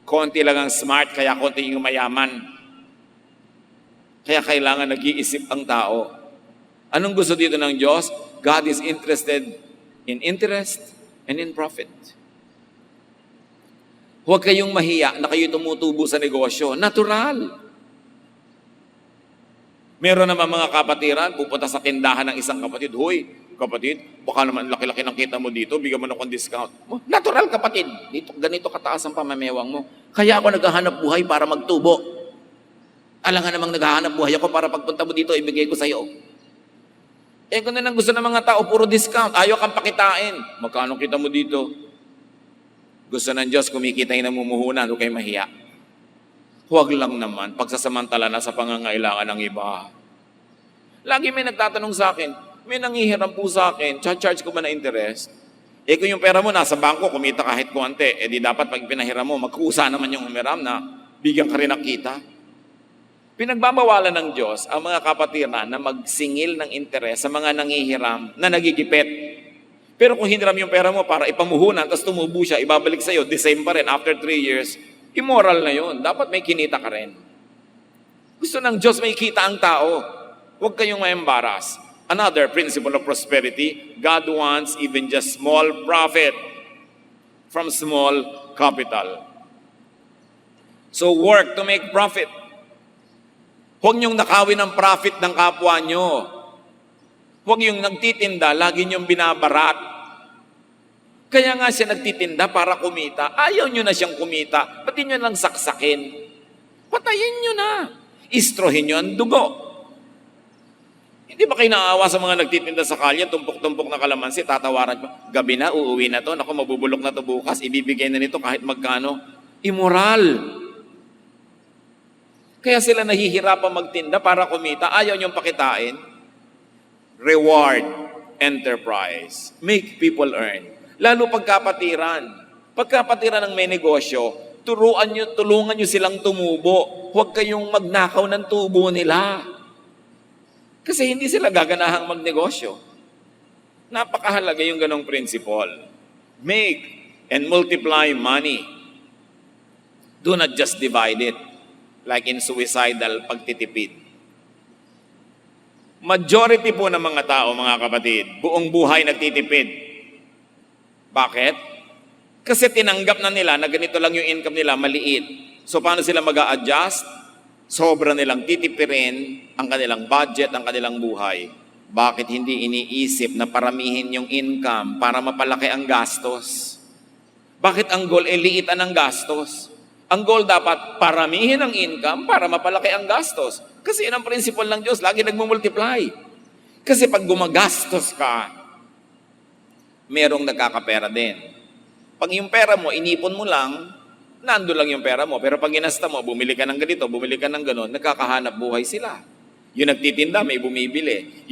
Konti lang ang smart, kaya konti yung mayaman. Kaya kailangan nag-iisip ang tao. Anong gusto dito ng Diyos? God is interested in interest and in profit. Huwag kayong mahiya na kayo tumutubo sa negosyo. Natural. Meron naman mga kapatiran, pupunta sa tindahan ng isang kapatid. Hoy, kapatid, baka naman laki-laki ng kita mo dito, bigyan mo na akong discount. Natural kapatid, dito, ganito kataas ang pamamewang mo. Kaya ako naghahanap buhay para magtubo. Alangan namang naghahanap buhay ako para pagpunta mo dito, ibigay ko sa'yo. Kung na gusto ng mga tao, puro discount. Ayaw kang pakitain. Magkano kita mo dito? Gusto ng Diyos, kumikita yung namumuhunan, huwag kayo mahiya. Huwag lang naman, pagsasamantala na sa pangangailangan ng iba. Lagi may nagtatanong sa akin, may nangihiram po sa akin, charge ko ba na interest? Kung yung pera mo nasa bangko, kumita kahit konti, di dapat pag pinahiram mo, magkusa naman yung humiram na bigyan ka rin ng kita. Pinagbabawalan ng Diyos ang mga kapatiran na magsingil ng interes sa mga nangihiram na nagigipit. Pero kung hiniram yung pera mo para ipamuhunan, tapos tumubo siya, ibabalik sa'yo, the same pa rin after 3 years, immoral na yun. Dapat may kinita ka rin. Gusto ng Diyos may kita ang tao. Huwag kayong ma-embarrass. Another principle of prosperity, God wants even just small profit from small capital. So work to make profit. Huwag niyong nakawin ang profit ng kapwa niyo. Huwag yung nagtitinda, lagi niyong binabarat. Kaya nga siya nagtitinda para kumita. Ayaw niyo na siyang kumita. Ba't niyo lang saksakin? Patayin niyo na. Istrohin niyo ang dugo. Hindi ba kayo naawa sa mga nagtitinda sa kalye, tumpok-tumpok na kalamansi, tatawaran ko, gabi na, uuwi na to, naku, mabubulok na to bukas, ibibigay na nito kahit magkano. Immoral. Kaya sila nahihirapan magtinda para kumita. Ayaw niyong pakitain. Reward enterprise. Make people earn. Lalo pagkapatiran. Pagkapatiran ng may negosyo, tulungan niyo silang tumubo. Huwag kayong magnakaw ng tubo nila. Kasi hindi sila gaganahang magnegosyo. Napakahalaga yung ganong principle. Make and multiply money. Do not just divide it. Like in suicidal pagtitipid. Majority po ng mga tao, mga kapatid, buong buhay nagtitipid. Bakit? Kasi tinanggap na nila na ganito lang yung income nila, maliit. So paano sila mag-a-adjust? Sobra nilang titipirin ang kanilang budget, ang kanilang buhay. Bakit hindi iniisip na paramihin yung income para mapalaki ang gastos? Bakit ang goal liitan ang gastos? Ang goal dapat paramihin ang income para mapalaki ang gastos. Kasi yun ang principle ng Diyos, lagi nagmumultiply. Kasi pag gumagastos ka, merong nagkakapera din. Pag yung pera mo, inipon mo lang, nando lang yung pera mo. Pero pag ginasta mo, bumili ka ng ganito, bumili ka ng ganon, nagkakahanap buhay sila. Yung nagtitinda, may bumibili.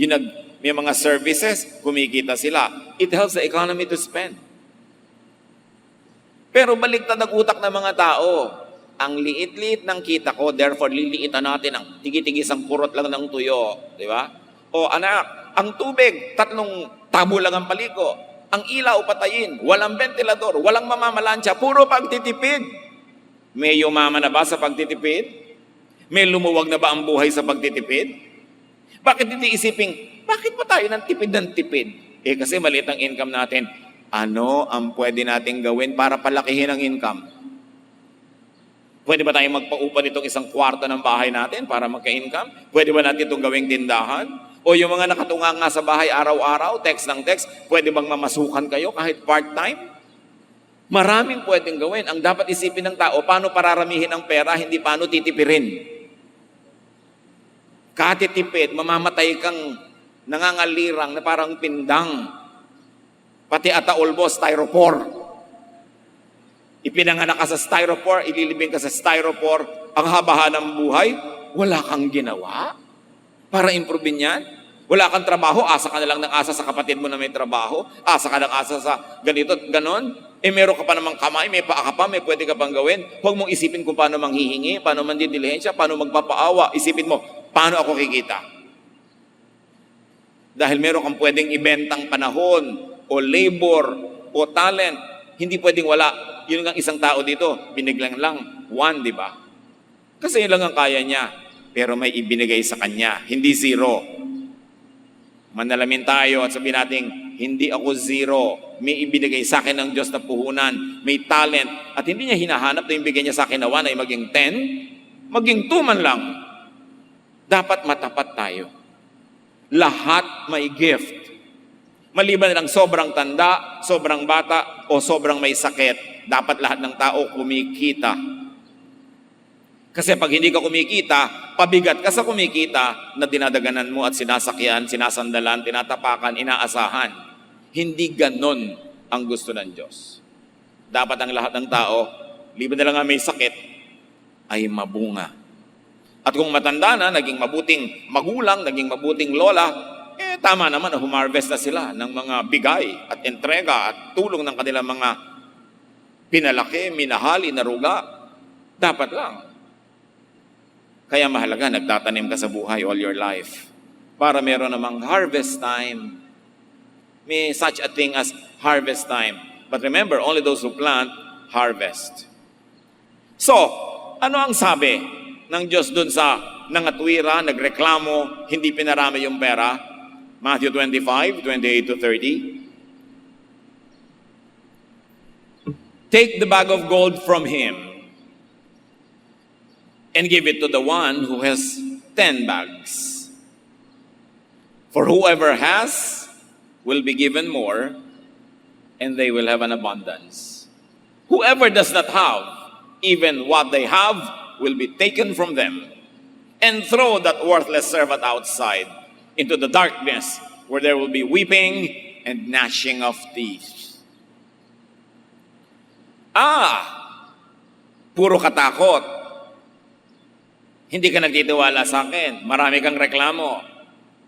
May mga services, kumikita sila. It helps the economy to spend. Pero baliktad ang utak ng mga tao. Ang liit-liit ng kita ko, therefore liliitan natin ang tigi-tigisang kurot lang ng tuyo. Di ba? O anak, ang tubig, 3 tabo lang ang paliko. Ang ilaw patayin, walang ventilador, walang mamamalansya, puro pagtitipid. May yumaman na ba sa pagtitipid? May lumuwag na ba ang buhay sa pagtitipid? Bakit hindi isiping, bakit pa tayo ng tipid? Kasi maliit ang income natin. Ano ang pwede nating gawin para palakihin ang income? Pwede ba tayong magpaupa nitong 1 kwarto ng bahay natin para magka-income? Pwede ba natin itong gawing tindahan? O yung mga nakatunga nga sa bahay araw-araw, text ng text, pwede bang mamasukan kayo kahit part-time? Maraming pwedeng gawin. Ang dapat isipin ng tao, paano pararamihin ang pera, hindi paano titipirin. Katitipid, mamamatay kang nangangalirang na parang pindang. Pati ataulbo, styrofoam. Ipinanganak ka sa styrofoam, ililibing ka sa styrofoam, ang haba ng buhay, wala kang ginawa. Para improvein yan? Wala kang trabaho, asa ka na lang ng asa sa kapatid mo na may trabaho, asa ka ng asa sa ganito at ganon. Meron ka pa namang kamay, may paa ka pa, may pwede ka pang gawin. Huwag mong isipin kung paano manghihingi, paano mandidilihensya, paano magpapaawa. Isipin mo, paano ako kikita? Dahil meron kang pwedeng ibentang panahon, o labor, o talent, hindi pwedeng wala. Yun ang isang tao dito, biniglang lang, one, di ba? Kasi yun lang ang kaya niya, pero may ibinigay sa kanya, hindi zero. Manalamin tayo at sabihin natin, hindi ako zero. May ibinigay sa akin ng Diyos na puhunan, may talent, at hindi niya hinahanap na yung bigay niya sa akin na 1 ay maging 10, maging 2 man lang. Dapat matapat tayo. Lahat may gift. Maliban lang sobrang tanda, sobrang bata, o sobrang may sakit, dapat lahat ng tao kumikita. Kasi pag hindi ka kumikita, pabigat ka sa kumikita na dinadaganan mo at sinasakyan, sinasandalan, tinatapakan, inaasahan. Hindi ganon ang gusto ng Diyos. Dapat ang lahat ng tao, liban na lang nga may sakit, ay mabunga. At kung matanda na, naging mabuting magulang, naging mabuting lola, tama naman na humarvest na sila ng mga bigay at entrega at tulong ng kanilang mga pinalaki, minahali, naruga. Dapat lang. Kaya mahalaga, nagtatanim ka sa buhay all your life para meron namang harvest time. May such a thing as harvest time. But remember, only those who plant, harvest. So, ano ang sabi ng Diyos dun sa nangatwira, nagreklamo, hindi pinarami yung pera? Matthew 25, 28 to 30. Take the bag of gold from him and give it to the one who has 10 bags. For whoever has will be given more, and they will have an abundance. Whoever does not have, even what they have will be taken from them. And throw that worthless servant outside into the darkness, where there will be weeping and gnashing of teeth. Puro katakot. Hindi ka nagtitiwala sa akin. Marami kang reklamo.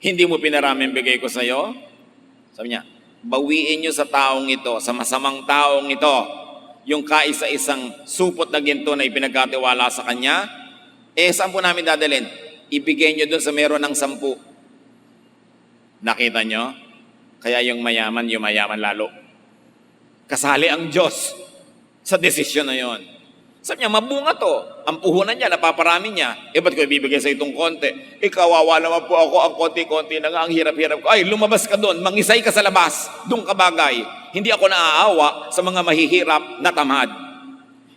Hindi mo pinarami ang bigay ko sa iyo. Sabi niya, bawiin niyo sa taong ito, sa masamang taong ito, yung kaisa-isang supot na ginto na ipinagkatiwala sa kanya. Saan po namin dadalhin? Ibigay niyo doon sa meron ng 10. Nakita niyo? Kaya yung mayaman lalo. Kasali ang Diyos sa desisyon na yon. Sabi niya, mabunga to. Ang puhunan niya, napaparami niya. Ba't ko ibibigay sa itong konti? Kawawa naman po ako, ang konti-konti na nga, ang hirap-hirap ko. Lumabas ka doon, mangisay ka sa labas, doon ka bagay. Hindi ako naaawa sa mga mahihirap na tamad.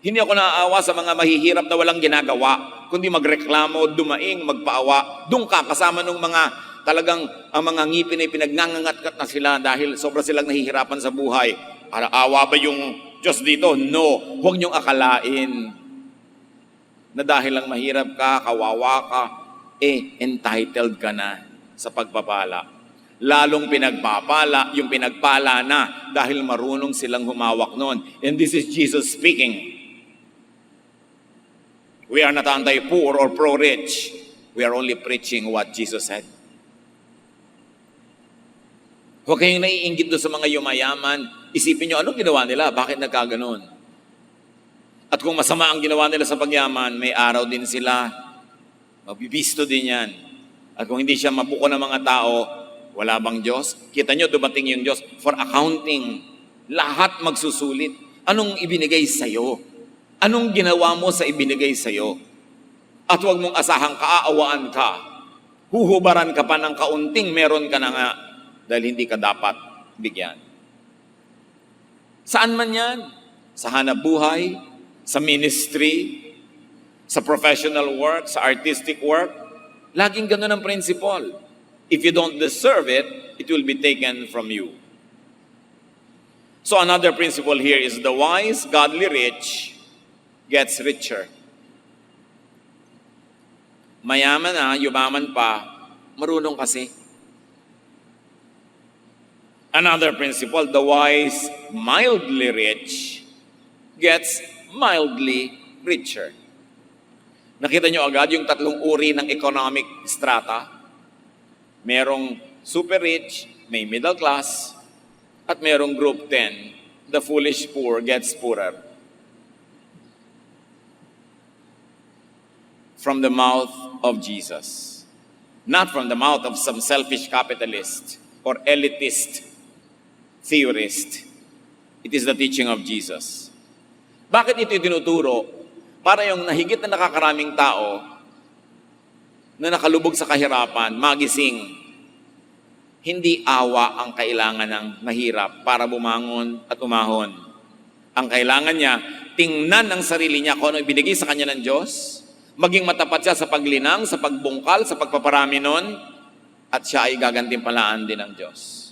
Hindi ako naaawa sa mga mahihirap na walang ginagawa, kundi magreklamo, dumaing, magpaawa. Doon ka, kasama ng mga talagang ang mga ngipin ay pinagngangangat na sila dahil sobra silang nahihirapan sa buhay. Awa ba yung Diyos dito? No. Huwag niyong akalain na dahil lang mahirap ka, kawawa ka, entitled ka na sa pagpapala. Lalong pinagpapala, yung pinagpala na dahil marunong silang humawak noon. And this is Jesus speaking. We are not anti-poor or pro-rich. We are only preaching what Jesus said. Huwag kayong naiinggit doon sa mga yumayaman. Isipin nyo, anong ginawa nila? Bakit nagkaganon? At kung masama ang ginawa nila sa pagyaman, may araw din sila. Mabibisto din yan. At kung hindi siya mabuko ng mga tao, wala bang Diyos? Kita nyo, dumating yung Diyos for accounting. Lahat magsusulit. Anong ibinigay sa'yo? Anong ginawa mo sa ibinigay sa'yo? At huwag mong asahang kaaawaan ka. Huhubaran ka pa ng kaunting meron ka na nga dahil hindi ka dapat bigyan. Saan man yan? Sa hanap buhay, sa ministry, sa professional work, sa artistic work. Laging ganun ang principle. If you don't deserve it, it will be taken from you. So another principle here is the wise, godly rich gets richer. Mayaman na, yumaman pa, marunong kasi. Another principle, the wise, mildly rich gets mildly richer. Nakita nyo agad yung tatlong uri ng economic strata? Merong super rich, may middle class, at merong group 10. The foolish poor gets poorer. From the mouth of Jesus. Not from the mouth of some selfish capitalist or elitist theorist. It is the teaching of Jesus. Bakit ito tinuturo? Para yung nahigit na nakakaraming tao na nakalubog sa kahirapan, magising. Hindi awa ang kailangan ng mahirap para bumangon at umahon. Ang kailangan niya, tingnan ang sarili niya kung ano ibinigay sa kanya ng Diyos, maging matapat siya sa paglinang, sa pagbungkal, sa pagpaparami nun, at siya ay gagantimpalaan din ng Diyos.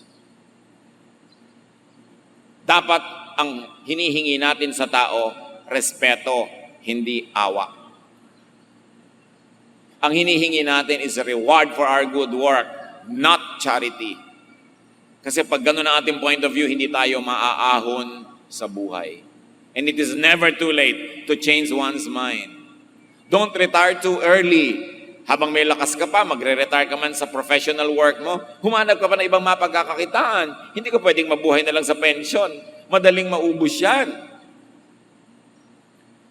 Dapat ang hinihingi natin sa tao, respeto, hindi awa. Ang hinihingi natin is a reward for our good work, not charity. Kasi pag ganun ang ating point of view, hindi tayo maaahon sa buhay. And it is never too late to change one's mind. Don't retire too early. Habang may lakas ka pa, magre-retire ka man sa professional work mo, humanap ka pa ng ibang mapagkakakitaan. Hindi ka pwedeng mabuhay na lang sa pension. Madaling maubos yan.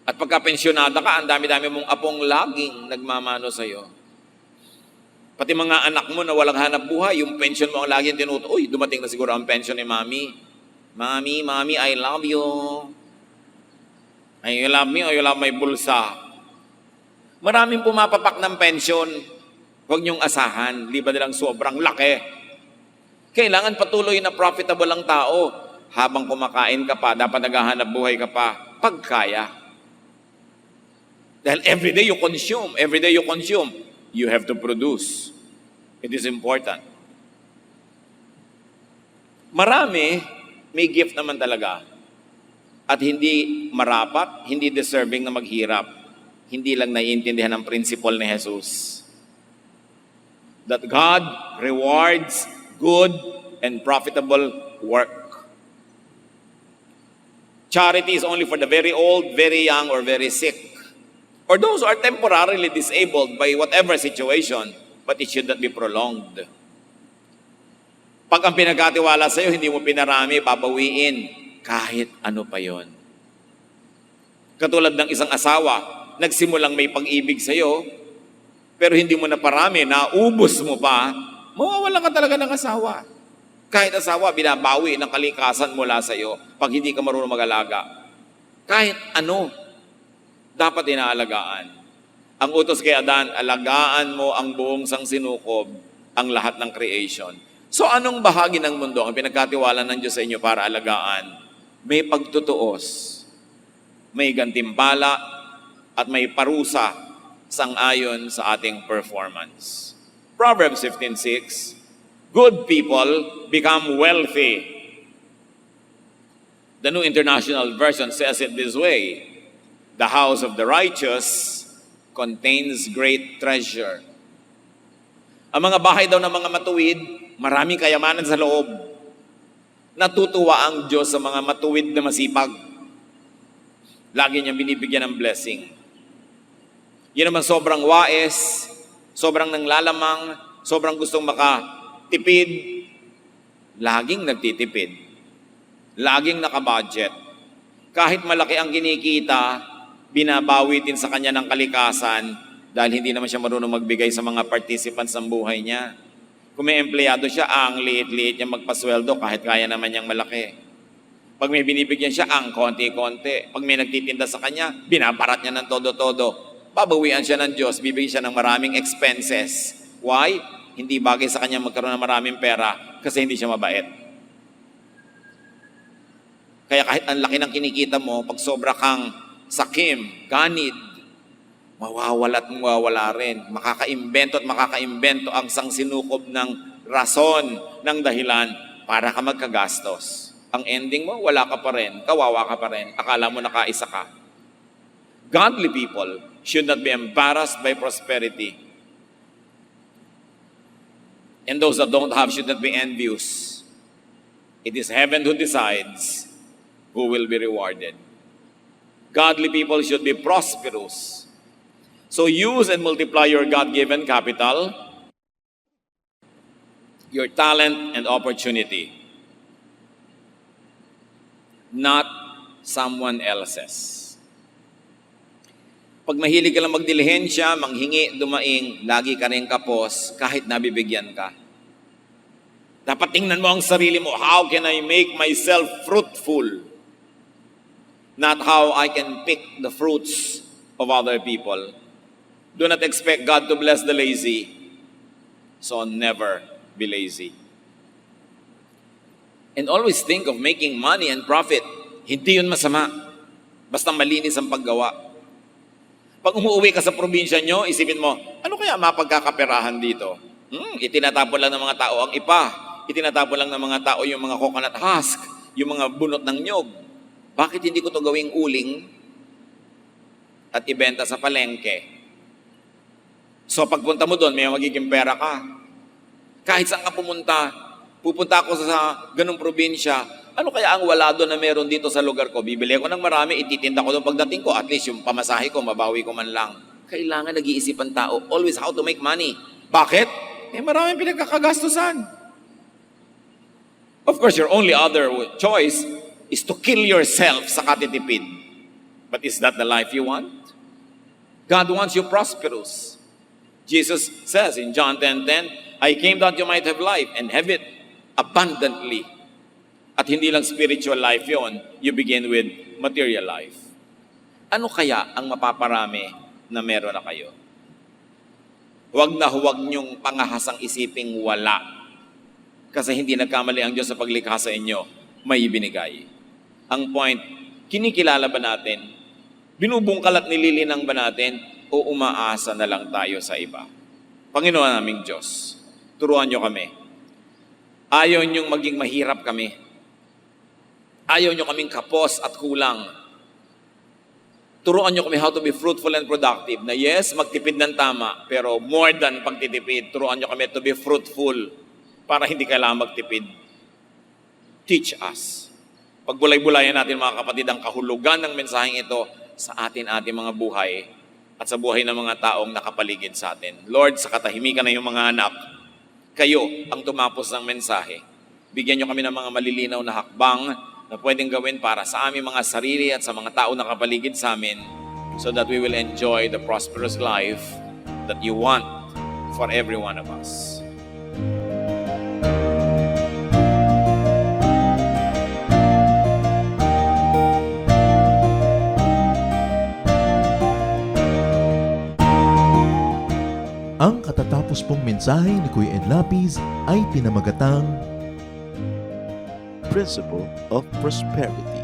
At pagka pensyonada ka, ang dami-dami mong apong laging nagmamano sa'yo. Pati mga anak mo na walang hanap buhay, yung pension mo ang laging tinuto, uy, dumating na siguro ang pension ni Mami. Mami, I love you. I love me, I love my bulsa. Maraming pumapapak ng pension. Huwag niyong asahan, liba nilang sobrang laki. Kailangan patuloy na profitable ang tao. Habang kumakain ka pa, dapat naghahanap buhay ka pa, pagkaya. Dahil everyday you consume, you have to produce. It is important. Marami, may gift naman talaga. At hindi marapat, hindi deserving na maghirap. Hindi lang naiintindihan ang principle ni Jesus. That God rewards good and profitable work. Charity is only for the very old, very young, or very sick. Or those who are temporarily disabled by whatever situation, but it should not be prolonged. Pag ang pinagkatiwala sa'yo, hindi mo pinarami, babawiin, kahit ano pa yon. Katulad ng isang asawa, nagsimulang may pag-ibig sa'yo, pero hindi mo na parami, naubos mo pa, mawawalan ka talaga ng asawa. Kahit asawa, binabawi ng kalikasan mula sa'yo pag hindi ka marunong mag-alaga. Kahit ano, dapat inaalagaan. Ang utos kay Adan, alagaan mo ang buong sangsinukob, ang lahat ng creation. So anong bahagi ng mundo ang pinagkatiwala ng Diyos sa inyo para alagaan? May pagtutuos, may gantimpala, at may parusa sang-ayon sa ating performance. Proverbs 15:6, good people become wealthy. The New International Version says it this way, the house of the righteous contains great treasure. Ang mga bahay daw ng mga matuwid, maraming kayamanan sa loob. Natutuwa ang Diyos sa mga matuwid na masipag. Lagi niyang binibigyan ng blessing. Yun naman sobrang wais, sobrang nanglalamang, sobrang gustong makatipid, laging nagtitipid. Laging nakabudget. Kahit malaki ang kinikita, binabawi din sa kanya ng kalikasan dahil hindi naman siya marunong magbigay sa mga participants ng buhay niya. Kung may empleyado siya, ang liit-liit niya magpasweldo kahit kaya naman niyang malaki. Pag may binibigyan siya, ang konti-konti. Pag may nagtitinda sa kanya, binabarat niya ng todo-todo. Babawian siya ng Diyos, bibigyan siya ng maraming expenses. Why? Hindi bagay sa kanya magkaroon ng maraming pera kasi hindi siya mabait. Kaya kahit ang laki ng kinikita mo, pag sobra kang sakim, ganid, mawawala at mawawala rin. Makakaimbento at makakaimbento ang sangsinukob ng rason, ng dahilan para ka magkagastos. Ang ending mo, wala ka pa rin, kawawa ka pa rin, akala mo nakaisa ka. Godly people should not be embarrassed by prosperity. And those that don't have should not be envious. It is heaven who decides who will be rewarded. Godly people should be prosperous. So use and multiply your God-given capital your talent and opportunity, not someone else's. Pag mahilig ka lang magdilihensya, manghingi, dumaing, lagi ka rin kapos kahit nabibigyan ka. Dapat tingnan mo ang sarili mo, how can I make myself fruitful? Not how I can pick the fruits of other people. Do not expect God to bless the lazy, so never be lazy. And always think of making money and profit. Hindi yun masama. Basta malinis ang paggawa. Pag umuwi ka sa probinsya nyo, isipin mo, ano kaya mapagkakaperahan dito? Itinatapon lang ng mga tao ang ipa. Itinatapon lang ng mga tao yung mga coconut husk, yung mga bunot ng nyog. Bakit hindi ko to gawing uling at ibenta sa palengke? So pagpunta mo doon, may magiging pera ka. Kahit saan ka pupunta ako sa ganung probinsya, ano kaya ang wala doon na meron dito sa lugar ko? Bibili ako ng marami, ititinda ko doon pagdating ko. At least yung pamasahe ko, mabawi ko man lang. Kailangan nag-iisip ang tao, always how to make money. Bakit? Maraming pinagkakagastusan. Of course, your only other choice is to kill yourself sa katitipid. But is that the life you want? God wants you prosperous. Jesus says in John 10:10, I came that you might have life and have it abundantly. At hindi lang spiritual life yon, you begin with material life. Ano kaya ang mapaparami na meron na kayo? Huwag niyong pangahasang isiping wala. Kasi hindi nagkamali ang Diyos sa paglikha sa inyo, may ibinigay. Ang point, kinikilala ba natin? Binubungkal at nililinang ba natin? O umaasa na lang tayo sa iba? Panginoon naming Diyos, turuan niyo kami. Ayaw niyong maging mahirap kami. Ayaw niyo kaming kapos at kulang. Turuan niyo kami how to be fruitful and productive. Na yes, magtipid ng tama, pero more than pagtitipid, turuan niyo kami to be fruitful para hindi kailangan magtipid. Teach us. Pagbulay-bulayan natin mga kapatid ang kahulugan ng mensaheng ito sa ating mga buhay at sa buhay ng mga taong nakapaligid sa atin. Lord, sa katahimikan ng iyong mga anak, kayo ang tumapos ng mensahe. Bigyan niyo kami ng mga malilinaw na hakbang na pwedeng gawin para sa aming mga sarili at sa mga tao na kapaligid sa amin so that we will enjoy the prosperous life that you want for every one of us. Ang katatapos pong mensahe ni Kuya Ed Lapis ay pinamagatang Principle of Prosperity.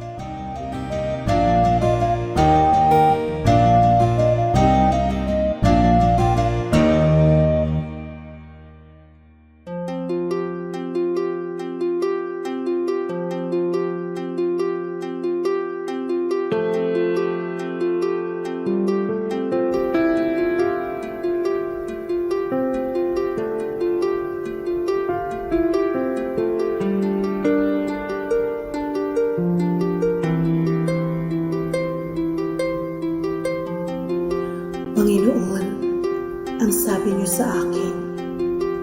Panginoon, ang sabi niyo sa akin,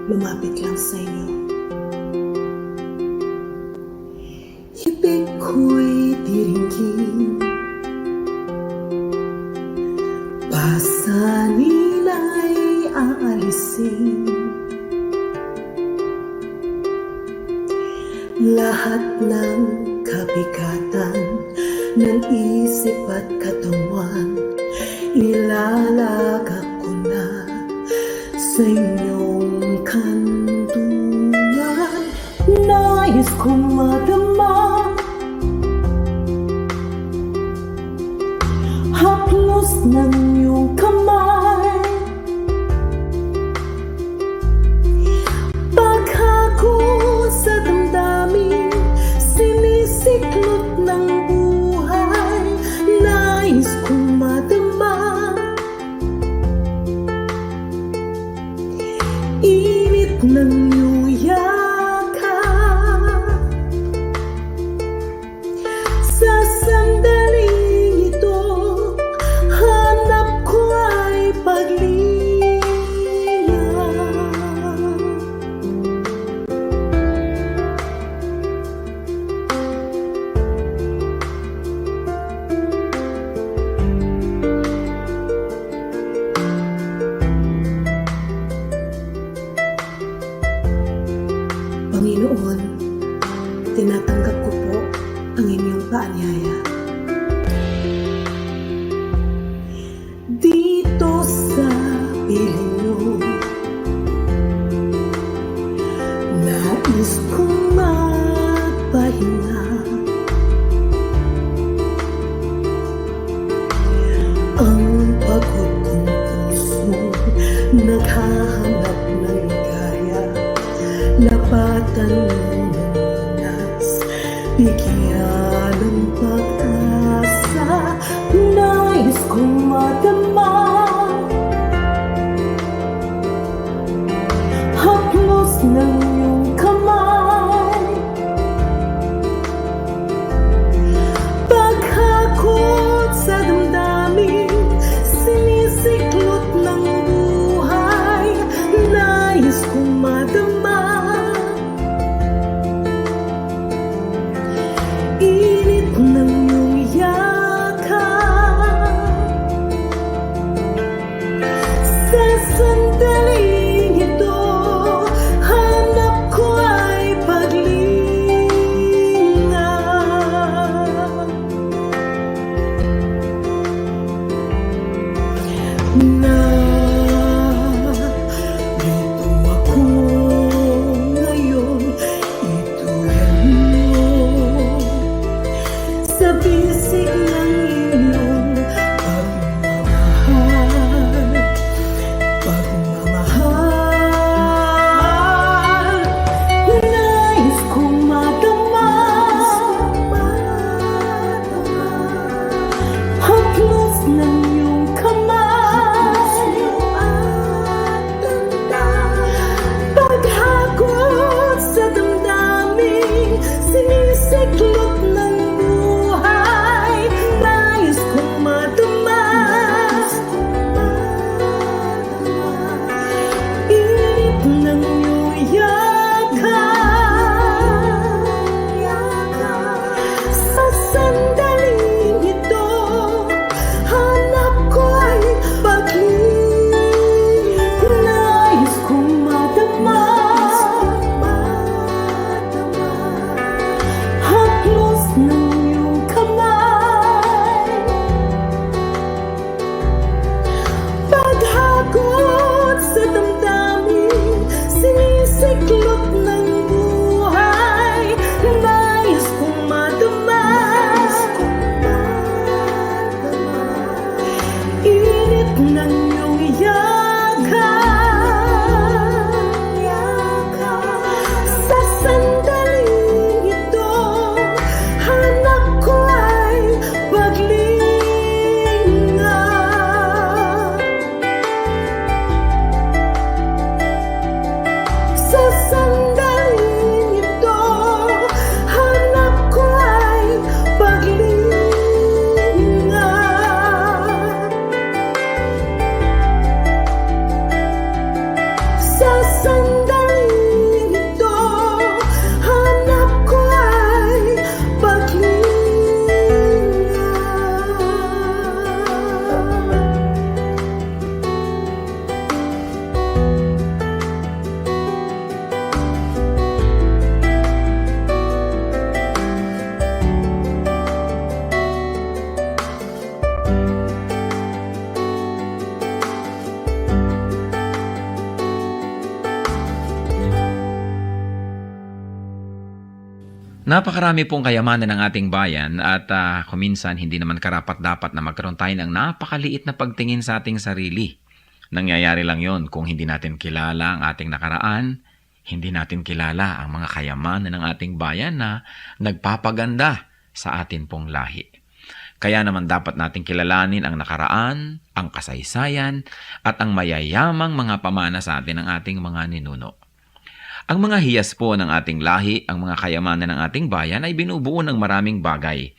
lumapit lang sa inyo. Ibig ko'y diringgin, pasanin ay aalisin. Lahat ng kabigatan ng isip at katawan, ilalagak ko na sa inyong kanlungan. Nais kong madama haplos ng iyong kamay, paghako sa damdamin, sinisiklot ng buhay. Nais kong madama init ng iyong yakap, Panginoon, tinatanggap ko po ang inyong paanyaya. Dito sa piling nyo, nais kong magpahinga. Ang pagod kong puso naghahanap ng ligaya. Lapatan ng lunas, bigyan ng pag-asa. Nais kong madama, haplos ng iyong kamay. Paghakot sa damdamin, sinisiklot ng buhay. Nais kong madama, init ng iyong yakap. Sa sandaling ito, hanap ko ay paglinga. Narito ako ngayon, ituloy mo sa bisig ng iyong pagmamahal. Pagmamahal, nais kong madama, haplos ng iyong kamay. Paghakot sa damdamin, sinisiklot ng buhay. Nais kong madama, init ng iyong yakap. Sa sandaling ito, hanap ko ay paglinga. Nais kong madama, haplos ng iyong kamay. Paghakot sa damdamin, sinisiklot ng buhay. Nais kong madama, init ng iyong yakap. Sa sandaling ito, hanap ko ay paglinga. Sa sandaling ito, hanap ko ay paglinga. Sa sandaling ito, hanap ko ay paglinga. Napakarami pong kayamanan ng ating bayan at kuminsan hindi naman karapat-dapat na magkaroon tayo ng napakaliit na pagtingin sa ating sarili. Nangyayari lang yon kung hindi natin kilala ang ating nakaraan, hindi natin kilala ang mga kayamanan ng ating bayan na nagpapaganda sa atin pong lahi. Kaya naman dapat natin kilalanin ang nakaraan, ang kasaysayan, at ang mayayamang mga pamana sa atin ng ating mga ninuno. Ang mga hiyas po ng ating lahi, ang mga kayamanan ng ating bayan ay binubuo ng maraming bagay.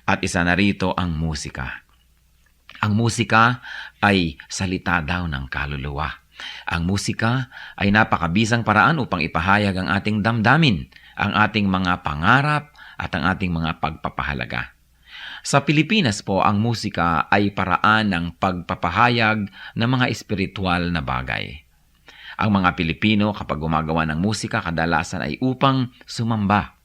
At isa na rito ang musika. Ang musika ay salita daw ng kaluluwa. Ang musika ay napakabisang paraan upang ipahayag ang ating damdamin, ang ating mga pangarap at ang ating mga pagpapahalaga. Sa Pilipinas po, ang musika ay paraan ng pagpapahayag ng mga espiritual na bagay. Ang mga Pilipino kapag gumagawa ng musika kadalasan ay upang sumamba.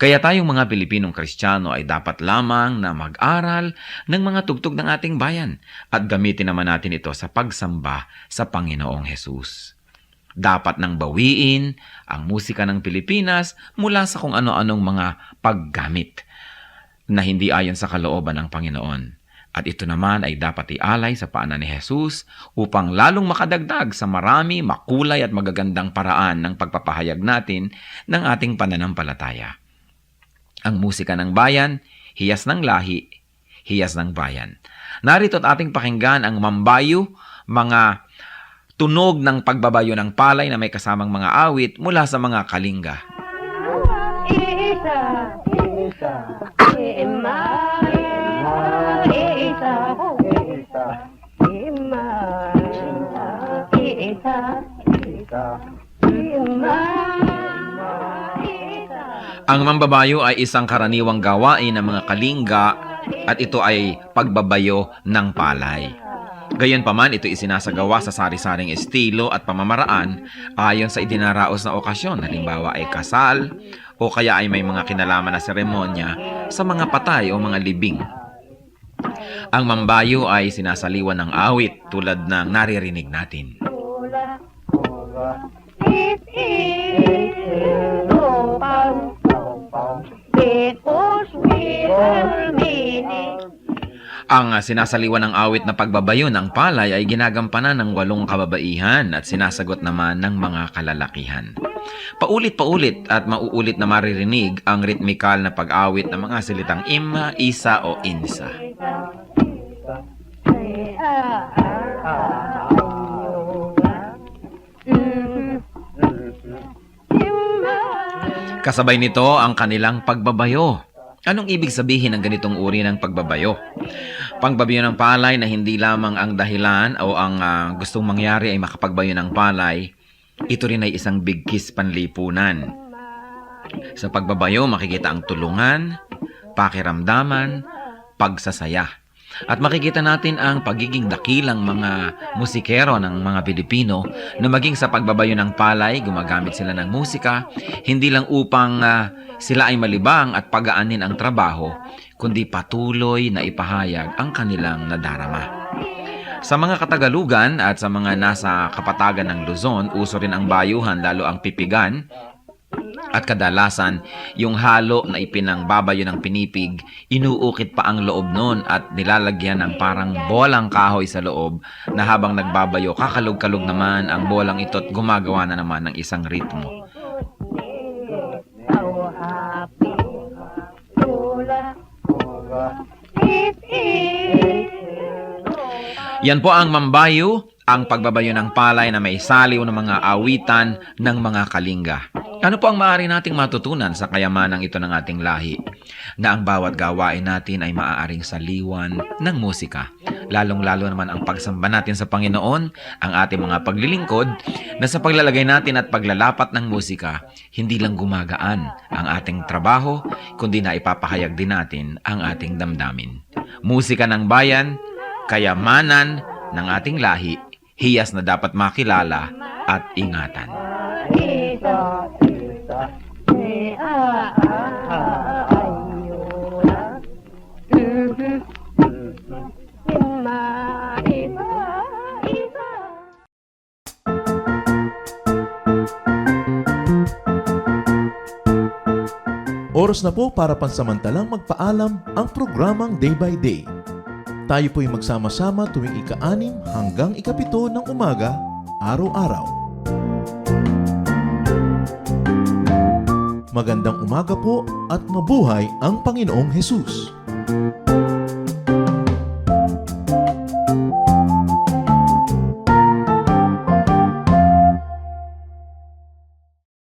Kaya tayong mga Pilipinong Kristiyano ay dapat lamang na mag-aral ng mga tugtog ng ating bayan at gamitin naman natin ito sa pagsamba sa Panginoong Hesus. Dapat nang bawiin ang musika ng Pilipinas mula sa kung ano-anong mga paggamit na hindi ayon sa kalooban ng Panginoon. At ito naman ay dapat ialay sa paanan ni Jesus upang lalong makadagdag sa marami, makulay at magagandang paraan ng pagpapahayag natin ng ating pananampalataya. Ang musika ng bayan, hiyas ng lahi, hiyas ng bayan. Narito at ating pakinggan ang Mambayo, mga tunog ng pagbabayo ng palay na may kasamang mga awit mula sa mga kalinga. Ang mambabayo ay isang karaniwang gawain ng mga kalinga at ito ay pagbabayo ng palay. Gayunpaman, ito isinasagawa sa sari-saring estilo at pamamaraan ayon sa idinaraos na okasyon. Halimbawa ay kasal o kaya ay may mga kinalaman na seremonya sa mga patay o mga libing. Ang mambayo ay sinasaliwan ng awit tulad ng naririnig natin. Ang sinasaliwan ng awit na pagbabayo ng palay ay ginagampanan ng 8 kababaihan at sinasagot naman ng mga kalalakihan. Paulit-paulit at mauulit na maririnig ang ritmikal na pag-awit ng mga salitang ima, isa o insa. Kasabay nito ang kanilang pagbabayo. Anong ibig sabihin ng ganitong uri ng pagbabayo? Pagbabayo ng palay na hindi lamang ang dahilan o ang gustong mangyari ay makapagbayo ng palay, ito rin ay isang bigkis panlipunan. Sa pagbabayo, makikita ang tulungan, pakiramdaman, pagsasaya. At makikita natin ang pagiging dakilang mga musikero ng mga Pilipino na maging sa pagbabayo ng palay, gumagamit sila ng musika, hindi lang upang sila ay malibang at pagaanin ang trabaho, kundi patuloy na ipahayag ang kanilang nadarama. Sa mga Katagalugan at sa mga nasa kapatagan ng Luzon, uso rin ang bayuhan, lalo ang pipigan. At kadalasan, yung halo na ipinangbabayo ng pinipig, inuukit pa ang loob nun at nilalagyan ng parang bolang kahoy sa loob na habang nagbabayo, kakalog-kalog naman ang bolang ito at gumagawa na naman ng isang ritmo. Yan po ang mambayo, ang pagbabayo ng palay na may saliw ng mga awitan ng mga kalinga. Ano po ang maaari nating matutunan sa kayamanang ito ng ating lahi? Na ang bawat gawain natin ay maaaring saliwan ng musika. Lalong-lalo naman ang pagsamba natin sa Panginoon, ang ating mga paglilingkod, na sa paglalagay natin at paglalapat ng musika, hindi lang gumagaan ang ating trabaho, kundi na ipapahayag din natin ang ating damdamin. Musika ng bayan, kayamanan ng ating lahi, hiyas na dapat makilala at ingatan. Oras na po para pansamantalang magpaalam ang programang Day by Day. Tayo po'y magsama-sama tuwing ika-6 hanggang ika-7 ng umaga, araw-araw. Magandang umaga po at mabuhay ang Panginoong Hesus!